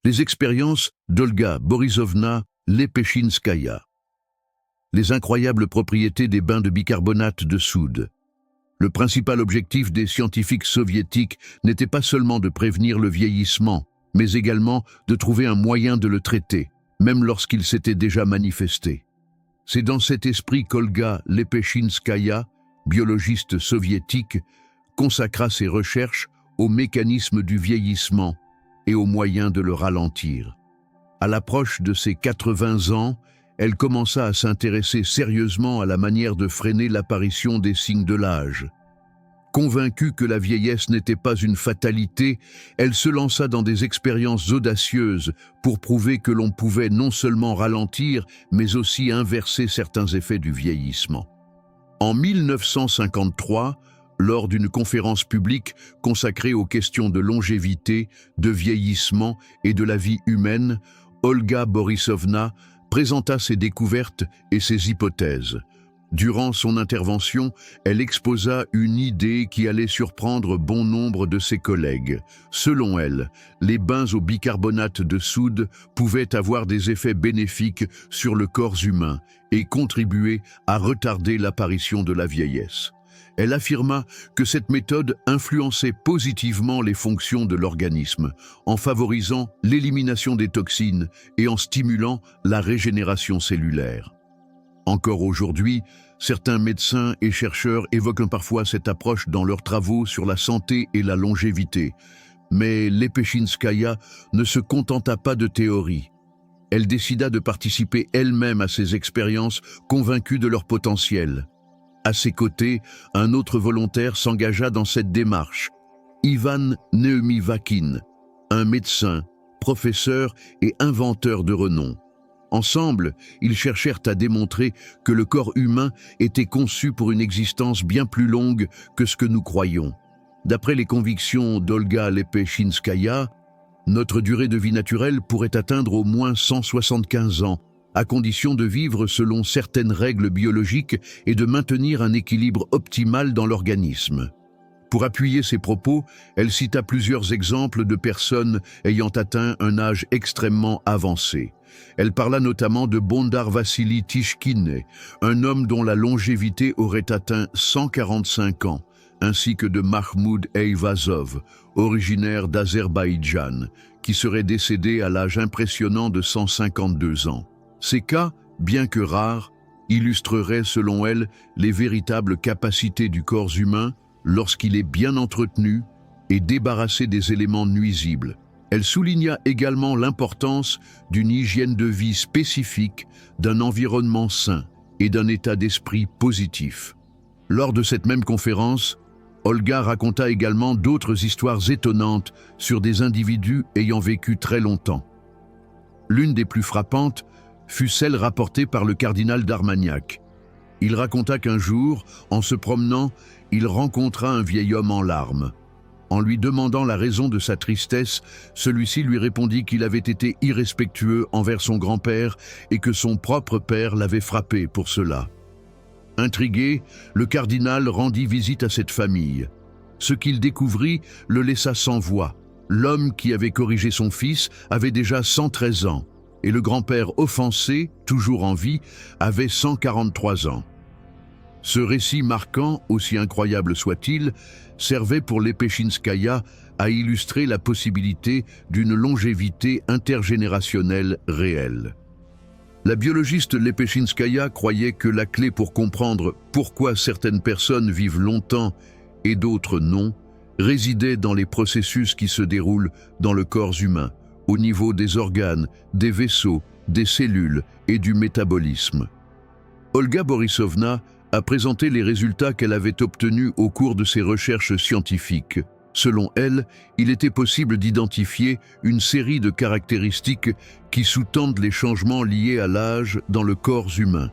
Les expériences d'Olga Borisovna Lepechinskaya. Les incroyables propriétés des bains de bicarbonate de soude. Le principal objectif des scientifiques soviétiques n'était pas seulement de prévenir le vieillissement, mais également de trouver un moyen de le traiter, même lorsqu'il s'était déjà manifesté. C'est dans cet esprit qu'Olga Lepechinskaya, biologiste soviétique, consacra ses recherches au mécanisme du vieillissement et aux moyens de le ralentir. À l'approche de ses 80 ans, elle commença à s'intéresser sérieusement à la manière de freiner l'apparition des signes de l'âge. Convaincue que la vieillesse n'était pas une fatalité, elle se lança dans des expériences audacieuses pour prouver que l'on pouvait non seulement ralentir, mais aussi inverser certains effets du vieillissement. En 1953, lors d'une conférence publique consacrée aux questions de longévité, de vieillissement et de la vie humaine, Olga Borisovna présenta ses découvertes et ses hypothèses. Durant son intervention, elle exposa une idée qui allait surprendre bon nombre de ses collègues. Selon elle, les bains au bicarbonate de soude pouvaient avoir des effets bénéfiques sur le corps humain et contribuer à retarder l'apparition de la vieillesse. Elle affirma que cette méthode influençait positivement les fonctions de l'organisme, en favorisant l'élimination des toxines et en stimulant la régénération cellulaire. Encore aujourd'hui, certains médecins et chercheurs évoquent parfois cette approche dans leurs travaux sur la santé et la longévité. Mais Lepechinskaya ne se contenta pas de théories. Elle décida de participer elle-même à ces expériences, convaincue de leur potentiel. À ses côtés, un autre volontaire s'engagea dans cette démarche, Ivan Neumivakin, un médecin, professeur et inventeur de renom. Ensemble, ils cherchèrent à démontrer que le corps humain était conçu pour une existence bien plus longue que ce que nous croyons. D'après les convictions d'Olga Lepechinskaya, notre durée de vie naturelle pourrait atteindre au moins 175 ans, à condition de vivre selon certaines règles biologiques et de maintenir un équilibre optimal dans l'organisme. Pour appuyer ses propos, elle cita plusieurs exemples de personnes ayant atteint un âge extrêmement avancé. Elle parla notamment de Bondar Vassili Tishkine, un homme dont la longévité aurait atteint 145 ans, ainsi que de Mahmoud Eyvazov, originaire d'Azerbaïdjan, qui serait décédé à l'âge impressionnant de 152 ans. Ces cas, bien que rares, illustreraient selon elle les véritables capacités du corps humain lorsqu'il est bien entretenu et débarrassé des éléments nuisibles. Elle souligna également l'importance d'une hygiène de vie spécifique, d'un environnement sain et d'un état d'esprit positif. Lors de cette même conférence, Olga raconta également d'autres histoires étonnantes sur des individus ayant vécu très longtemps. L'une des plus frappantes fut celle rapportée par le cardinal d'Armagnac. Il raconta qu'un jour, en se promenant, il rencontra un vieil homme en larmes. En lui demandant la raison de sa tristesse, celui-ci lui répondit qu'il avait été irrespectueux envers son grand-père et que son propre père l'avait frappé pour cela. Intrigué, le cardinal rendit visite à cette famille. Ce qu'il découvrit le laissa sans voix. L'homme qui avait corrigé son fils avait déjà 113 ans. Et le grand-père offensé, toujours en vie, avait 143 ans. Ce récit marquant, aussi incroyable soit-il, servait pour Lepechinskaya à illustrer la possibilité d'une longévité intergénérationnelle réelle. La biologiste Lepechinskaya croyait que la clé pour comprendre pourquoi certaines personnes vivent longtemps et d'autres non, résidait dans les processus qui se déroulent dans le corps humain, au niveau des organes, des vaisseaux, des cellules et du métabolisme. Olga Borisovna a présenté les résultats qu'elle avait obtenus au cours de ses recherches scientifiques. Selon elle, il était possible d'identifier une série de caractéristiques qui sous-tendent les changements liés à l'âge dans le corps humain.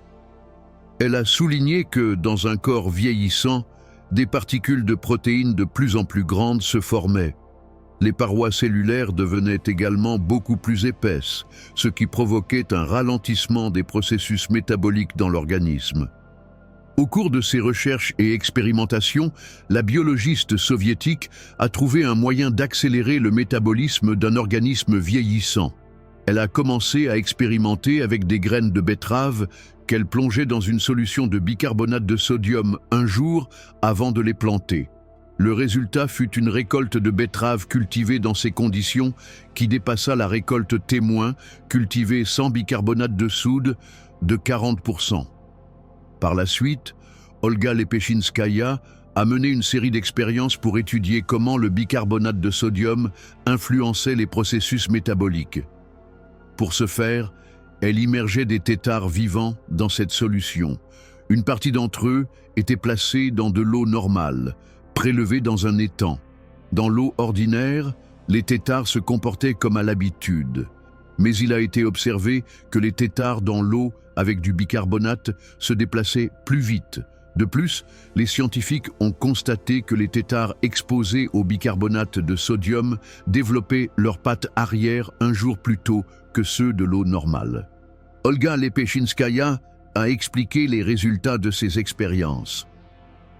Elle a souligné que, dans un corps vieillissant, des particules de protéines de plus en plus grandes se formaient. Les parois cellulaires devenaient également beaucoup plus épaisses, ce qui provoquait un ralentissement des processus métaboliques dans l'organisme. Au cours de ses recherches et expérimentations, la biologiste soviétique a trouvé un moyen d'accélérer le métabolisme d'un organisme vieillissant. Elle a commencé à expérimenter avec des graines de betterave qu'elle plongeait dans une solution de bicarbonate de sodium un jour avant de les planter. Le résultat fut une récolte de betteraves cultivée dans ces conditions qui dépassa la récolte témoin cultivée sans bicarbonate de soude de 40%. Par la suite, Olga Lepechinskaya a mené une série d'expériences pour étudier comment le bicarbonate de sodium influençait les processus métaboliques. Pour ce faire, elle immergeait des têtards vivants dans cette solution. Une partie d'entre eux était placée dans de l'eau normale, prélevée dans un étang. Dans l'eau ordinaire, les têtards se comportaient comme à l'habitude. Mais il a été observé que les têtards dans l'eau avec du bicarbonate se déplaçaient plus vite. De plus, les scientifiques ont constaté que les têtards exposés au bicarbonate de sodium développaient leurs pattes arrière un jour plus tôt que ceux de l'eau normale. Olga Lepechinskaya a expliqué les résultats de ces expériences.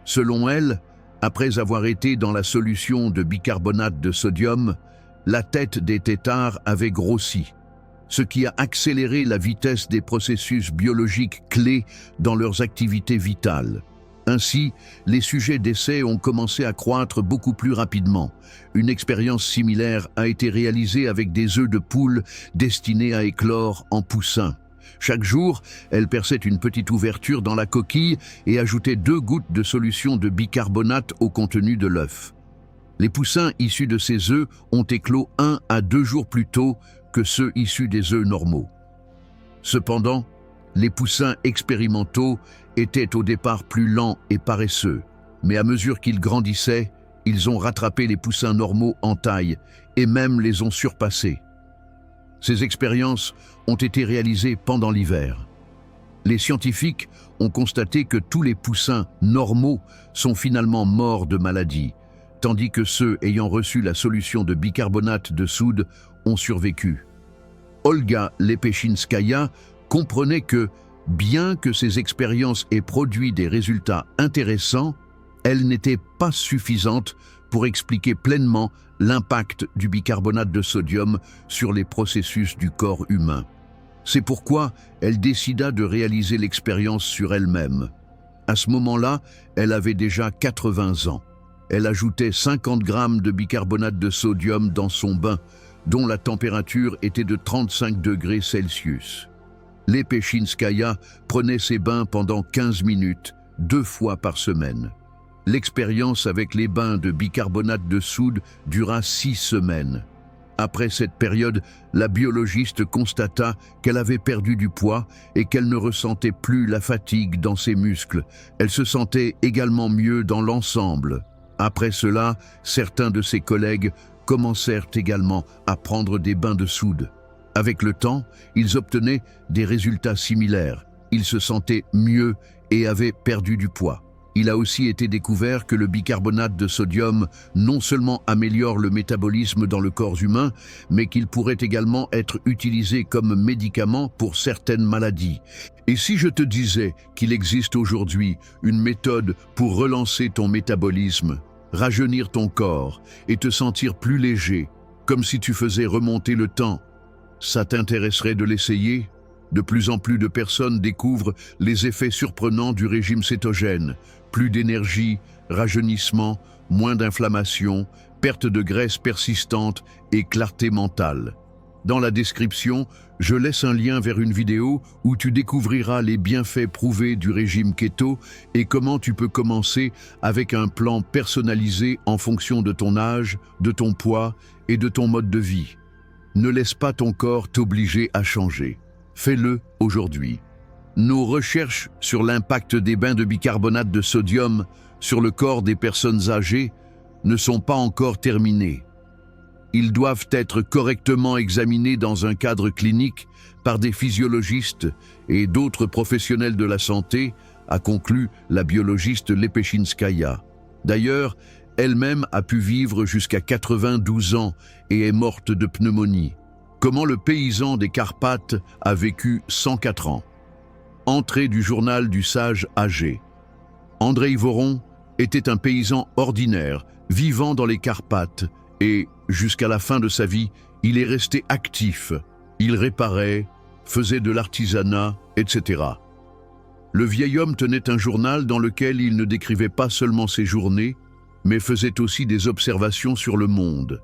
Selon elle, après avoir été dans la solution de bicarbonate de sodium, la tête des têtards avait grossi, ce qui a accéléré la vitesse des processus biologiques clés dans leurs activités vitales. Ainsi, les sujets d'essai ont commencé à croître beaucoup plus rapidement. Une expérience similaire a été réalisée avec des œufs de poule destinés à éclore en poussins. Chaque jour, elle perçait une petite ouverture dans la coquille et ajoutait 2 gouttes de solution de bicarbonate au contenu de l'œuf. Les poussins issus de ces œufs ont éclos 1 à 2 jours plus tôt que ceux issus des œufs normaux. Cependant, les poussins expérimentaux étaient au départ plus lents et paresseux, mais à mesure qu'ils grandissaient, ils ont rattrapé les poussins normaux en taille et même les ont surpassés. Ces expériences ont été réalisées pendant l'hiver. Les scientifiques ont constaté que tous les poussins normaux sont finalement morts de maladie, tandis que ceux ayant reçu la solution de bicarbonate de soude ont survécu. Olga Lepechinskaya comprenait que, bien que ces expériences aient produit des résultats intéressants, elles n'étaient pas suffisantes pour expliquer pleinement l'impact du bicarbonate de sodium sur les processus du corps humain. C'est pourquoi elle décida de réaliser l'expérience sur elle-même. À ce moment-là, elle avait déjà 80 ans. Elle ajoutait 50 grammes de bicarbonate de sodium dans son bain, dont la température était de 35 degrés Celsius. Lepechinskaya prenait ses bains pendant 15 minutes, 2 fois par semaine. L'expérience avec les bains de bicarbonate de soude dura 6 semaines. Après cette période, la biologiste constata qu'elle avait perdu du poids et qu'elle ne ressentait plus la fatigue dans ses muscles. Elle se sentait également mieux dans l'ensemble. Après cela, certains de ses collègues commencèrent également à prendre des bains de soude. Avec le temps, ils obtenaient des résultats similaires. Ils se sentaient mieux et avaient perdu du poids. Il a aussi été découvert que le bicarbonate de sodium non seulement améliore le métabolisme dans le corps humain, mais qu'il pourrait également être utilisé comme médicament pour certaines maladies. Et si je te disais qu'il existe aujourd'hui une méthode pour relancer ton métabolisme, rajeunir ton corps et te sentir plus léger, comme si tu faisais remonter le temps, ça t'intéresserait de l'essayer? De plus en plus de personnes découvrent les effets surprenants du régime cétogène. Plus d'énergie, rajeunissement, moins d'inflammation, perte de graisse persistante et clarté mentale. Dans la description, je laisse un lien vers une vidéo où tu découvriras les bienfaits prouvés du régime keto et comment tu peux commencer avec un plan personnalisé en fonction de ton âge, de ton poids et de ton mode de vie. Ne laisse pas ton corps t'obliger à changer. Fais-le aujourd'hui. Nos recherches sur l'impact des bains de bicarbonate de sodium sur le corps des personnes âgées ne sont pas encore terminées. Ils doivent être correctement examinés dans un cadre clinique par des physiologistes et d'autres professionnels de la santé, a conclu la biologiste Lepechinskaya. D'ailleurs, elle-même a pu vivre jusqu'à 92 ans et est morte de pneumonie. Comment le paysan des Carpates a vécu 104 ans. Entrée du journal du sage âgé. Andreï Voron était un paysan ordinaire, vivant dans les Carpates, et, jusqu'à la fin de sa vie, il est resté actif. Il réparait, faisait de l'artisanat, etc. Le vieil homme tenait un journal dans lequel il ne décrivait pas seulement ses journées, mais faisait aussi des observations sur le monde.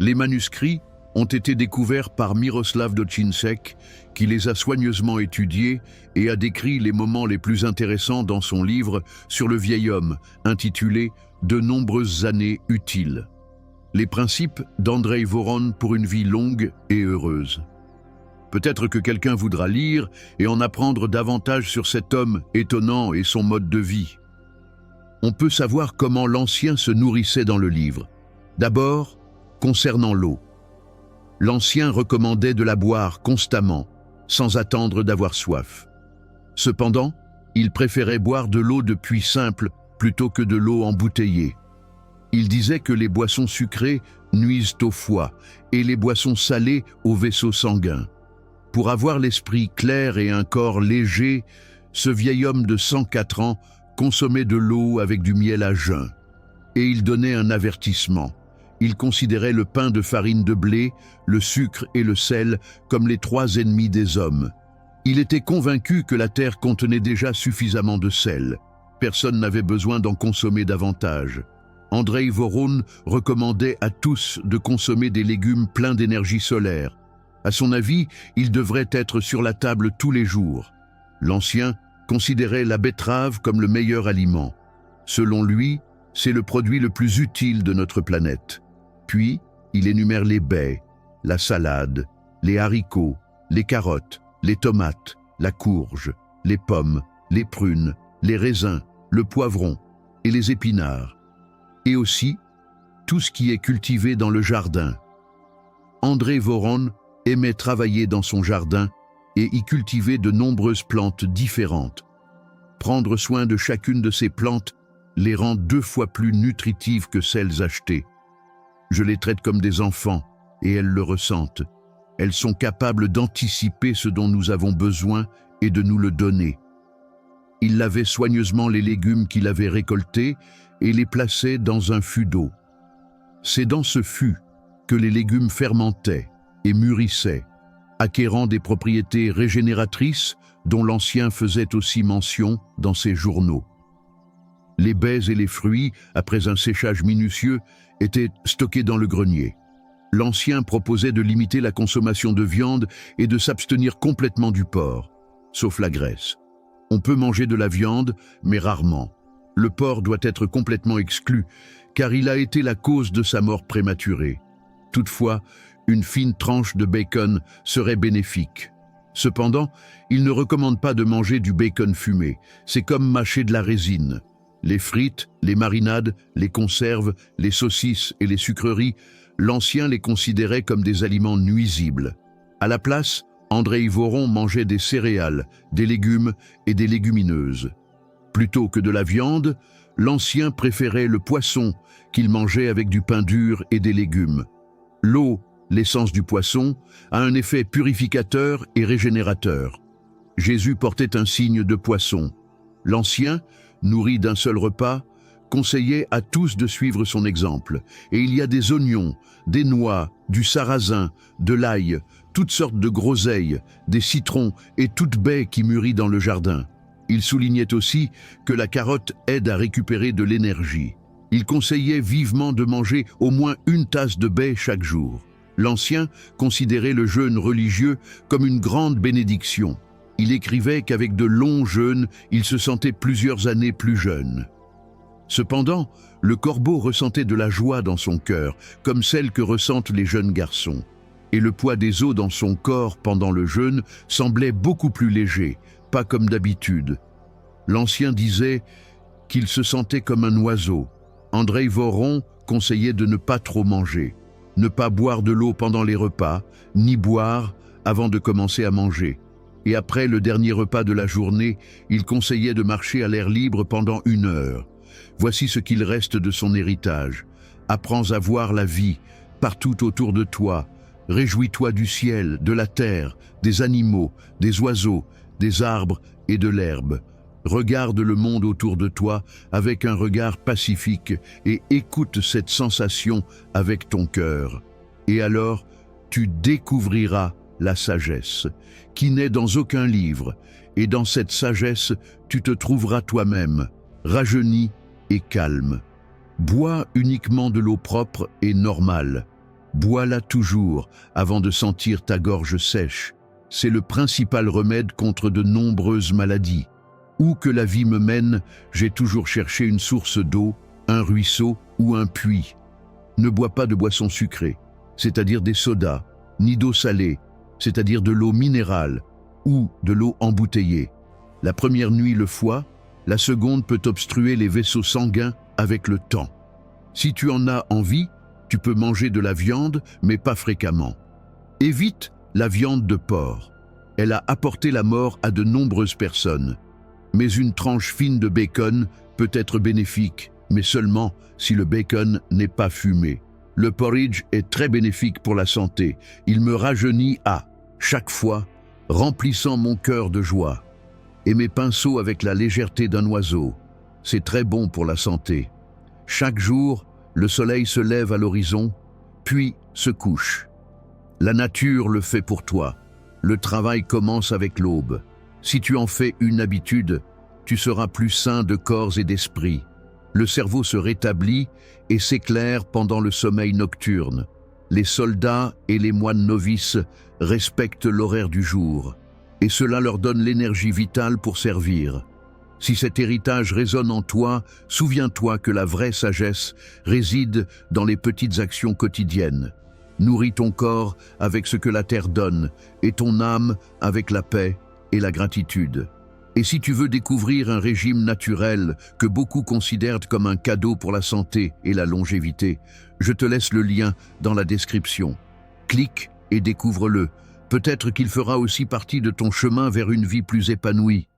Les manuscrits ont été découverts par Miroslav Dočińsek, qui les a soigneusement étudiés et a décrit les moments les plus intéressants dans son livre sur le vieil homme, intitulé « De nombreuses années utiles ». Les principes d'Andreï Voron pour une vie longue et heureuse. Peut-être que quelqu'un voudra lire et en apprendre davantage sur cet homme étonnant et son mode de vie. On peut savoir comment l'Ancien se nourrissait dans le livre. D'abord, concernant l'eau. L'Ancien recommandait de la boire constamment, sans attendre d'avoir soif. Cependant, il préférait boire de l'eau de puits simple plutôt que de l'eau embouteillée. Il disait que les boissons sucrées nuisent au foie et les boissons salées au vaisseau sanguin. Pour avoir l'esprit clair et un corps léger, ce vieil homme de 104 ans consommait de l'eau avec du miel à jeun. Et il donnait un avertissement. Il considérait le pain de farine de blé, le sucre et le sel comme les 3 ennemis des hommes. Il était convaincu que la terre contenait déjà suffisamment de sel. Personne n'avait besoin d'en consommer davantage. Andreï Voron recommandait à tous de consommer des légumes pleins d'énergie solaire. À son avis, ils devraient être sur la table tous les jours. L'Ancien considérait la betterave comme le meilleur aliment. Selon lui, c'est le produit le plus utile de notre planète. Puis, il énumère les baies, la salade, les haricots, les carottes, les tomates, la courge, les pommes, les prunes, les raisins, le poivron et les épinards. Et aussi, tout ce qui est cultivé dans le jardin. Andreï Voron aimait travailler dans son jardin et y cultiver de nombreuses plantes différentes. Prendre soin de chacune de ces plantes les rend 2 fois plus nutritives que celles achetées. Je les traite comme des enfants et elles le ressentent. Elles sont capables d'anticiper ce dont nous avons besoin et de nous le donner. Il lavait soigneusement les légumes qu'il avait récoltés et les plaçait dans un fût d'eau. C'est dans ce fût que les légumes fermentaient et mûrissaient, acquérant des propriétés régénératrices dont l'Ancien faisait aussi mention dans ses journaux. Les baies et les fruits, après un séchage minutieux, étaient stockés dans le grenier. L'Ancien proposait de limiter la consommation de viande et de s'abstenir complètement du porc, sauf la graisse. On peut manger de la viande, mais rarement. Le porc doit être complètement exclu, car il a été la cause de sa mort prématurée. Toutefois, une fine tranche de bacon serait bénéfique. Cependant, il ne recommande pas de manger du bacon fumé. C'est comme mâcher de la résine. Les frites, les marinades, les conserves, les saucisses et les sucreries, l'Ancien les considérait comme des aliments nuisibles. À la place, Andreï Voron mangeait des céréales, des légumes et des légumineuses. Plutôt que de la viande, l'Ancien préférait le poisson qu'il mangeait avec du pain dur et des légumes. L'eau, l'essence du poisson, a un effet purificateur et régénérateur. Jésus portait un signe de poisson. L'Ancien, nourri d'un seul repas, conseillait à tous de suivre son exemple. Et il y a des oignons, des noix, du sarrasin, de l'ail, toutes sortes de groseilles, des citrons et toute baie qui mûrit dans le jardin. Il soulignait aussi que la carotte aide à récupérer de l'énergie. Il conseillait vivement de manger au moins une tasse de baie chaque jour. L'Ancien considérait le jeûne religieux comme une grande bénédiction. Il écrivait qu'avec de longs jeûnes, il se sentait plusieurs années plus jeune. Cependant, le corbeau ressentait de la joie dans son cœur, comme celle que ressentent les jeunes garçons. Et le poids des os dans son corps pendant le jeûne semblait beaucoup plus léger, pas comme d'habitude. L'Ancien disait qu'il se sentait comme un oiseau. Andreï Voron conseillait de ne pas trop manger, ne pas boire de l'eau pendant les repas, ni boire avant de commencer à manger. Et après le dernier repas de la journée, il conseillait de marcher à l'air libre pendant 1 heure. Voici ce qu'il reste de son héritage. Apprends à voir la vie partout autour de toi. Réjouis-toi du ciel, de la terre, des animaux, des oiseaux, des arbres et de l'herbe. Regarde le monde autour de toi avec un regard pacifique et écoute cette sensation avec ton cœur. Et alors, tu découvriras la sagesse, qui n'est dans aucun livre, et dans cette sagesse, tu te trouveras toi-même, rajeuni et calme. Bois uniquement de l'eau propre et normale. Bois-la toujours avant de sentir ta gorge sèche. C'est le principal remède contre de nombreuses maladies. Où que la vie me mène, j'ai toujours cherché une source d'eau, un ruisseau ou un puits. Ne bois pas de boissons sucrées, c'est-à-dire des sodas, ni d'eau salée, c'est-à-dire de l'eau minérale ou de l'eau embouteillée. La première nuit le foie, la seconde peut obstruer les vaisseaux sanguins avec le temps. Si tu en as envie, tu peux manger de la viande, mais pas fréquemment. Évite la viande de porc. Elle a apporté la mort à de nombreuses personnes. Mais une tranche fine de bacon peut être bénéfique, mais seulement si le bacon n'est pas fumé. Le porridge est très bénéfique pour la santé. Il me rajeunit à chaque fois, remplissant mon cœur de joie. Et mes pinceaux avec la légèreté d'un oiseau. C'est très bon pour la santé. Chaque jour, le soleil se lève à l'horizon, puis se couche. La nature le fait pour toi. Le travail commence avec l'aube. Si tu en fais une habitude, tu seras plus sain de corps et d'esprit. Le cerveau se rétablit et s'éclaire pendant le sommeil nocturne. Les soldats et les moines novices respectent l'horaire du jour, et cela leur donne l'énergie vitale pour servir. Si cet héritage résonne en toi, souviens-toi que la vraie sagesse réside dans les petites actions quotidiennes. Nourris ton corps avec ce que la terre donne, et ton âme avec la paix et la gratitude. Et si tu veux découvrir un régime naturel que beaucoup considèrent comme un cadeau pour la santé et la longévité, je te laisse le lien dans la description. Clique et découvre-le. Peut-être qu'il fera aussi partie de ton chemin vers une vie plus épanouie.